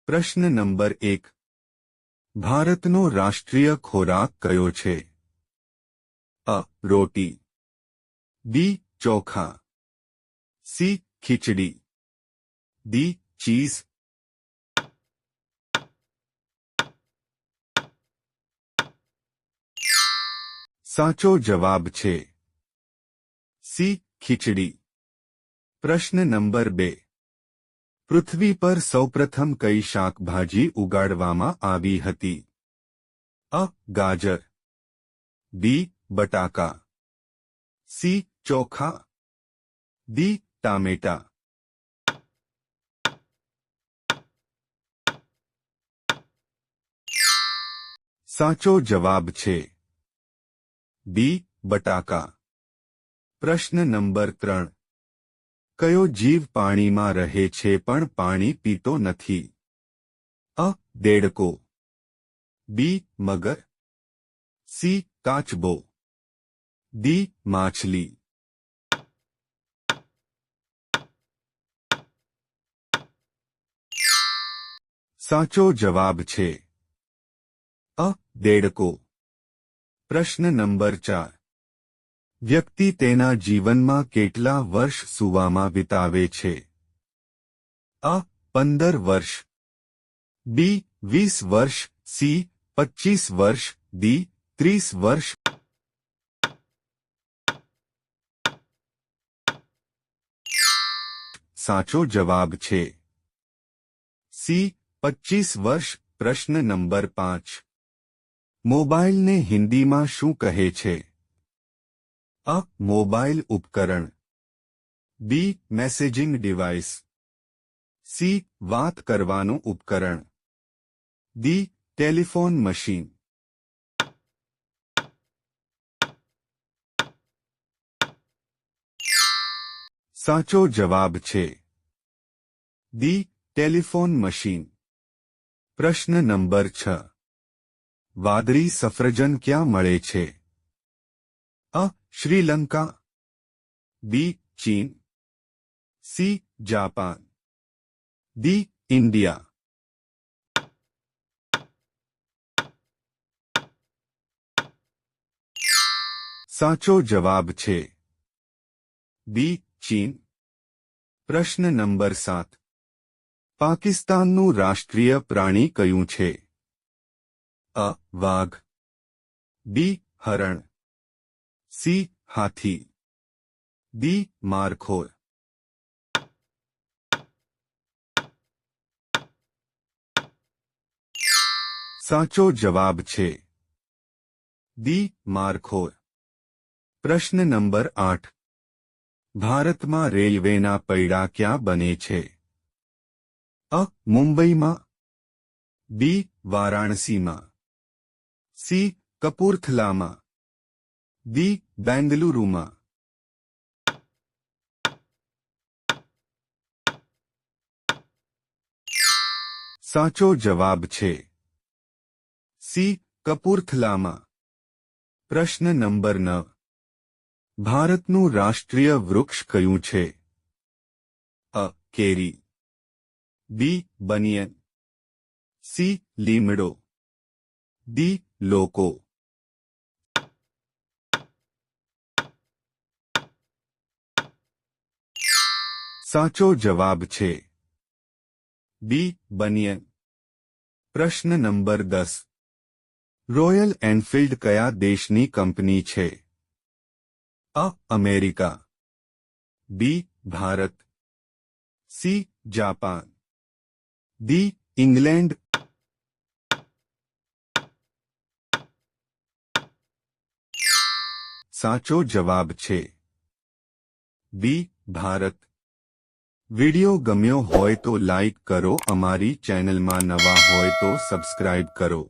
પ્રશ્ન નંબર 1 ભારતનો રાષ્ટ્રીય ખોરાક કયો છે? અ. રોટી, બી. ચોખા, સી. ખીચડી, ડી. ચીઝ. સાચો જવાબ છે સી. ખીચડી. પ્રશ્ન નંબર 2 પૃથ્વી પર સૌપ્રથમ કઈ શાકભાજી ઉગાડવામાં આવી હતી? અ. ગાજર, બી. બટાકા, સી. ચોખા, ડી. ટામેટા. સાચો જવાબ છે બી. બટાકા. પ્રશ્ન નંબર 3 કયો જીવ પાણીમાં રહે છે પણ પાણી પીતો નથી? અ. દેડકો, બી. મગર, સી. કાચબો, ડી. માછલી. સાચો જવાબ છે અ. દેડકો. પ્રશ્ન નંબર 4 વ્યક્તિ તેના જીવનમાં કેટલા વર્ષ સૂવામાં વિતાવે છે? અ. 15 વર્ષ, બી. 20 વર્ષ, સી. 25 વર્ષ, ડી. 30 વર્ષ. સાચો જવાબ છે સી. 25 વર્ષ. પ્રશ્ન નંબર 5 મોબાઈલને હિન્દીમાં શું કહે છે? અ. મોબાઈલ ઉપકરણ, બી. Messaging device, C. વાત કરવાનું ઉપકરણ, ડી. Telephone machine. સાચો જવાબ છે ડી. Telephone machine. પ્રશ્ન નંબર 6 વાદળી સફરજન ક્યાં મળે છે? અ. શ્રીલંકા, બી. ચીન, સી. Japan, D. ઇન્ડિયા. સાચો જવાબ છે બી. ચીન. પ્રશ્ન નંબર 7 પાકિસ્તાનનું રાષ્ટ્રીય પ્રાણી કયું છે? અ. વાઘ, બી. હરણ, સી. હાથી, ડી. મારખોર. સાચો જવાબ છે ડી. મારખોર. પ્રશ્ન નંબર 8 ભારતમાં રેલવેના પૈડા ક્યાં બને છે? અ. મુંબઈમાં, બી. વારાણસીમાં, સી. કપૂરથલામાં, ડી. બેંગલુરુમાં. સાચો જવાબ છે સી. કપૂરથલામાં. પ્રશ્ન નંબર 9 ભારતનું રાષ્ટ્રીય વૃક્ષ કયું છે? અ. કેરી, બી. Banyan, C. લીમડો, ડી. લોકો. સાચો જવાબ છે બી. બનિયન. પ્રશ્ન નંબર 10 રોયલ એનફિલ્ડ કયા દેશની કંપની છે? અ. America, B. Bharat, C. Japan, D. England. સાચો જવાબ છે બી. ભારત. વિડિયો ગમ્યો હોય તો લાઈક કરો, અમારી ચેનલમાં નવા હોય તો સબસ્ક્રાઇબ કરો.